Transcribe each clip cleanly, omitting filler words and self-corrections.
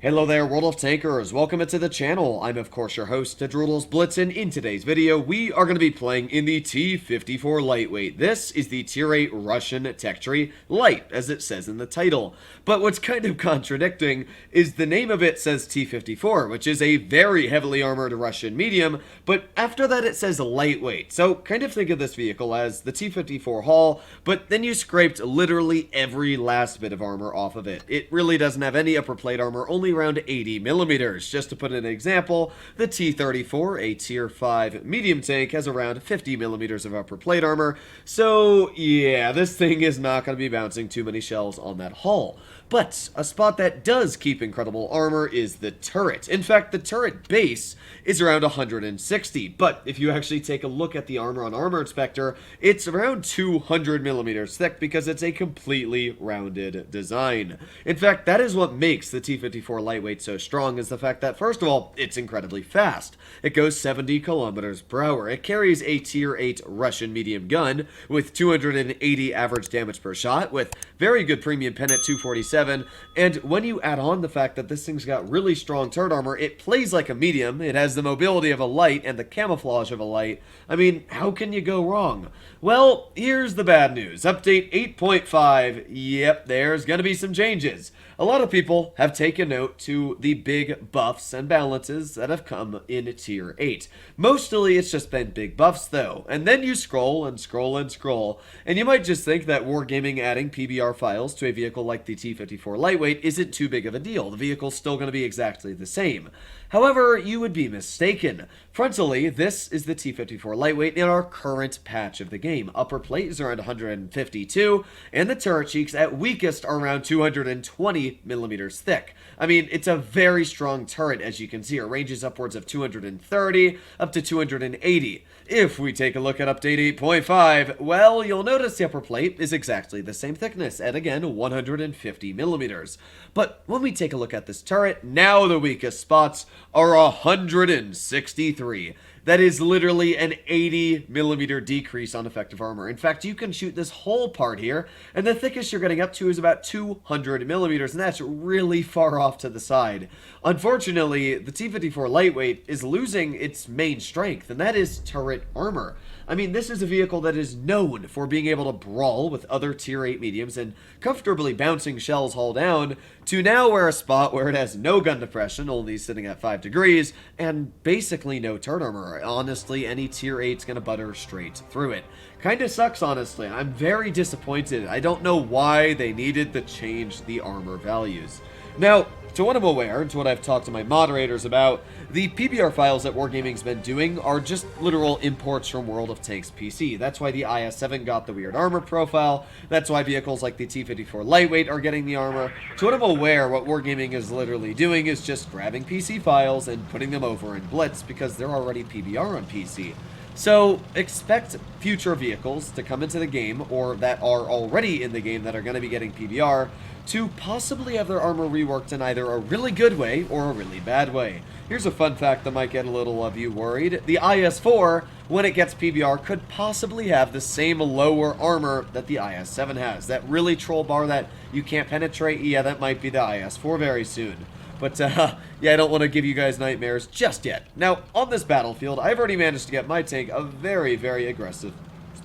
Hello there, World of Tankers. Welcome to the channel. I'm, of course, your host, Droodles, Blitz, and in today's video, we are going to be playing in the T-54 Lightweight. This is the Tier 8 Russian tech tree light, as it says in the title. But what's kind of contradicting is the name of it says T-54, which is a very heavily armored Russian medium, but after that it says lightweight. So kind of think of this vehicle as the T-54 hull, but then you scraped literally every last bit of armor off of it. It really doesn't have any upper plate armor, only around 80 millimeters. Just to put an example, the T-34, a tier 5 medium tank, has around 50 millimeters of upper plate armor, so yeah, this thing is not going to be bouncing too many shells on that hull. But a spot that does keep incredible armor is the turret. In fact, the turret base is around 160, but if you actually take a look at the armor on Armor Inspector, it's around 200 millimeters thick because it's a completely rounded design. In fact, that is what makes the T-54 Lightweight so strong, is the fact that, first of all, it's incredibly fast. It goes 70 kilometers per hour. It carries a tier 8 Russian medium gun with 280 average damage per shot, with very good premium pen at 247. And when you add on the fact that this thing's got really strong turret armor, it plays like a medium, it has the mobility of a light and the camouflage of a light. I mean, how can you go wrong? Well, here's the bad news. Update 8.5, yep, there's gonna be some changes. A lot of people have taken note to the big buffs and balances that have come in Tier 8. Mostly it's just been big buffs though, and then you scroll and scroll and scroll, and you might just think that Wargaming adding PBR files to a vehicle like the T-54 Lightweight isn't too big of a deal. The vehicle's still going to be exactly the same. However, you would be mistaken. Frontally, this is the T-54 Lightweight in our current patch of the game. Upper plate is around 152, and the turret cheeks at weakest are around 220 millimeters thick. I mean, it's a very strong turret, as you can see. It ranges upwards of 230 up to 280. If we take a look at update 8.5, well, you'll notice the upper plate is exactly the same thickness at, again, 150 millimeters. But when we take a look at this turret, now the weakest spots are 163. That is literally an 80 millimeter decrease on effective armor. In fact, you can shoot this whole part here, and the thickest you're getting up to is about 200 millimeters, and that's really far off to the side. Unfortunately, the T-54 Lightweight is losing its main strength, and that is turret armor. I mean, this is a vehicle that is known for being able to brawl with other tier 8 mediums and comfortably bouncing shells hull down, to now wear a spot where it has no gun depression, only sitting at 5 degrees, and basically no turret armor. Honestly, any tier 8's gonna butter straight through it. Kinda sucks, honestly. I'm very disappointed. I don't know why they needed to change the armor values. Now, to what I'm aware, and to what I've talked to my moderators about, the PBR files that Wargaming's been doing are just literal imports from World of Tanks PC. That's why the IS-7 got the weird armor profile. That's why vehicles like the T-54 Lightweight are getting the armor. To what I'm aware, what Wargaming is literally doing is just grabbing PC files and putting them over in Blitz because they're already PBR on PC. So, expect future vehicles to come into the game, or that are already in the game that are going to be getting PBR, to possibly have their armor reworked in either a really good way or a really bad way. Here's a fun fact that might get a little of you worried. The IS-4, when it gets PBR, could possibly have the same lower armor that the IS-7 has. That really troll bar that you can't penetrate, yeah, that might be the IS-4 very soon. But, yeah, I don't want to give you guys nightmares just yet. Now, on this battlefield, I've already managed to get my tank a very, very aggressive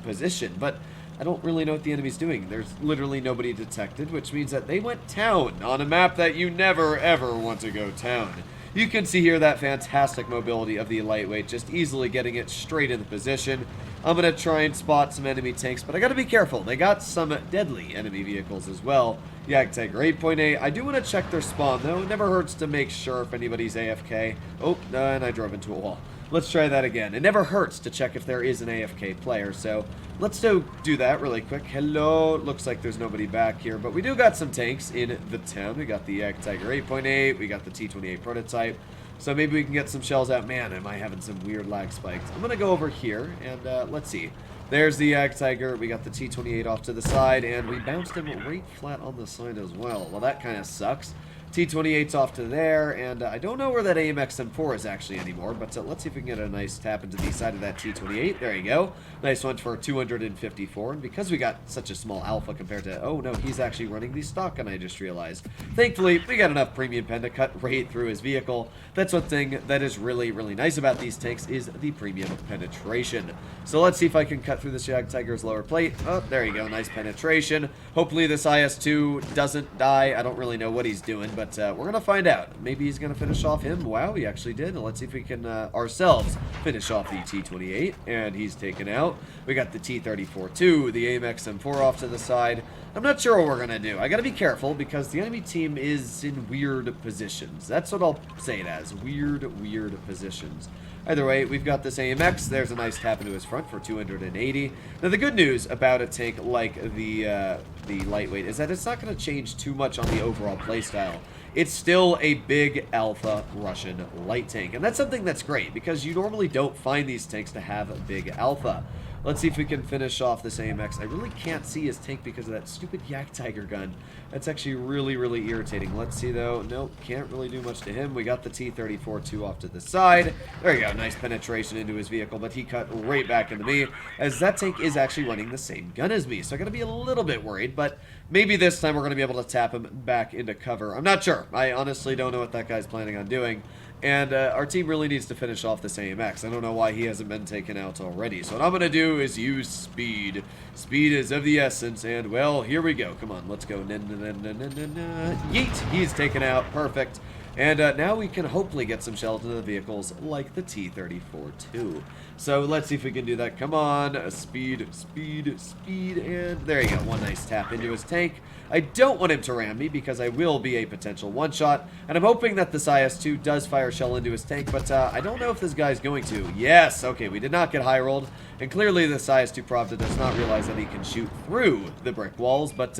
position, but I don't really know what the enemy's doing. There's literally nobody detected, which means that they went town on a map that you never, ever want to go town. You can see here that fantastic mobility of the Lightweight, just easily getting it straight into position. I'm going to try and spot some enemy tanks, but I got to be careful. They got some deadly enemy vehicles as well. Yeah, Tiger 8.8. I do want to check their spawn, though. It never hurts to make sure if anybody's AFK. Oh, and I drove into a wall. Let's try that again. It never hurts to check if there is an AFK player, so let's do that really quick. Hello. Looks like there's nobody back here, but we do got some tanks in the town. We got the Tiger 8.8. We got the T-28 prototype. So maybe we can get some shells out. Man, am I having some weird lag spikes. I'm going to go over here, and let's see. There's the Tiger. We got the T-28 off to the side, and we bounced him right flat on the side as well. Well, that kind of sucks. T-28's off to there, and I don't know where that AMX M4 is actually anymore, but let's see if we can get a nice tap into the side of that T-28. There you go. Nice one for 254, and because we got such a small alpha compared to... Oh, no, he's actually running the stock, and I just realized. Thankfully, we got enough premium pen to cut right through his vehicle. That's one thing that is really, really nice about these tanks is the premium penetration. So let's see if I can cut through this Jag Tiger's lower plate. Oh, there you go. Nice penetration. Hopefully this IS-2 doesn't die. I don't really know what he's doing, but we're going to find out. Maybe he's going to finish off him. Wow, he actually did. Let's see if we can ourselves finish off the T-28, and he's taken out. We got the T-34 too, the AMX M4 off to the side. I'm not sure what we're going to do. I got to be careful because the enemy team is in weird positions. That's what I'll say it as. Weird positions. Either way, we've got this AMX. There's a nice tap into his front for 280. Now, the good news about a tank like the lightweight is that it's not going to change too much on the overall playstyle. It's still a big alpha Russian light tank, and that's something that's great because you normally don't find these tanks to have a big alpha. Let's see if we can finish off this AMX. I really can't see his tank because of that stupid Yak Tiger gun. That's actually really, really irritating. Let's see, though. Nope, can't really do much to him. We got the T-34 too off to the side. There you go. Nice penetration into his vehicle, but he cut right back into me, as that tank is actually running the same gun as me. So I got to be a little bit worried, but maybe this time we're going to be able to tap him back into cover. I'm not sure. I honestly don't know what that guy's planning on doing. And our team really needs to finish off this AMX. I don't know why he hasn't been taken out already. So what I'm going to do is use speed. Speed is of the essence. And, well, here we go. Come on, let's go. Yeet! He's taken out. Perfect. And now we can hopefully get some shells into the vehicles like the T-34 too. So let's see if we can do that. Come on. Speed, speed, speed. And there you go. One nice tap into his tank. I don't want him to ram me because I will be a potential one-shot. And I'm hoping that this IS-2 does fire a shell into his tank, but I don't know if this guy's going to. Yes! Okay, we did not get high-rolled. And clearly this IS-2 Pravda does not realize that he can shoot through the brick walls, but...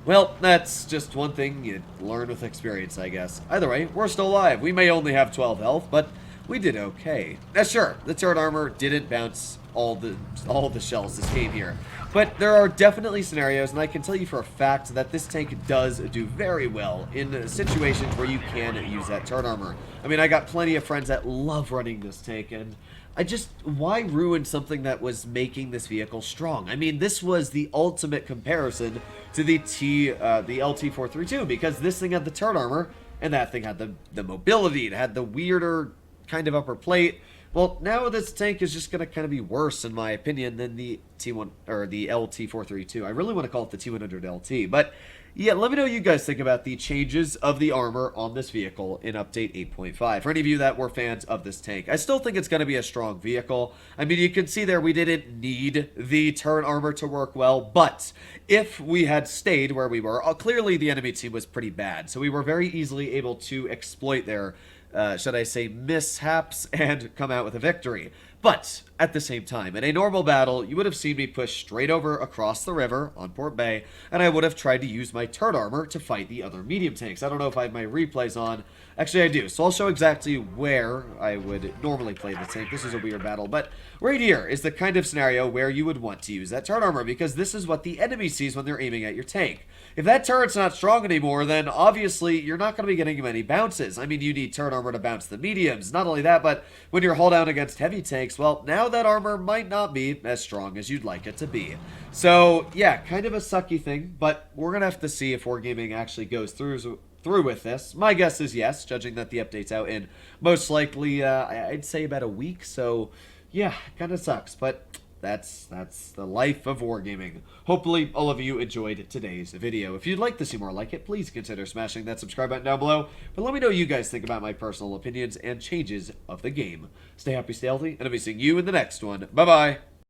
well, that's just one thing you learn with experience, I guess. Either way, we're still alive. We may only have 12 health, but we did okay. Sure, the turret armor didn't bounce all the shells this game here. But there are definitely scenarios, and I can tell you for a fact that this tank does do very well in situations where you can use that turret armor. I mean, I got plenty of friends that love running this tank, and why ruin something that was making this vehicle strong? I mean, this was the ultimate comparison to the LT-432, because this thing had the turret armor, and that thing had the mobility. It had the weirder kind of upper plate. Well, now this tank is just going to kind of be worse, in my opinion, than the T1 or the LT-432. I really want to call it the T100 LT, but yeah, let me know what you guys think about the changes of the armor on this vehicle in Update 8.5. For any of you that were fans of this tank, I still think it's going to be a strong vehicle. I mean, you can see there we didn't need the turret armor to work well, but if we had stayed where we were, clearly the enemy team was pretty bad, so we were very easily able to exploit their should I say, mishaps and come out with a victory. But at the same time, in a normal battle, you would have seen me push straight over across the river on Port Bay, and I would have tried to use my turret armor to fight the other medium tanks. I don't know if I have my replays on. Actually, I do. So I'll show exactly where I would normally play the tank. This is a weird battle, but right here is the kind of scenario where you would want to use that turret armor, because this is what the enemy sees when they're aiming at your tank. If that turret's not strong anymore, then obviously you're not going to be getting many bounces. I mean, you need turret armor to bounce the mediums. Not only that, but when you're hull down against heavy tanks, well, now that armor might not be as strong as you'd like it to be. So, yeah, kind of a sucky thing, but we're going to have to see if Wargaming actually goes through with this. My guess is yes, judging that the update's out in most likely, I'd say about a week. So, yeah, kind of sucks, but that's the life of Wargaming. Hopefully, all of you enjoyed today's video. If you'd like to see more like it, please consider smashing that subscribe button down below. But let me know what you guys think about my personal opinions and changes of the game. Stay happy, stay healthy, and I'll be seeing you in the next one. Bye-bye!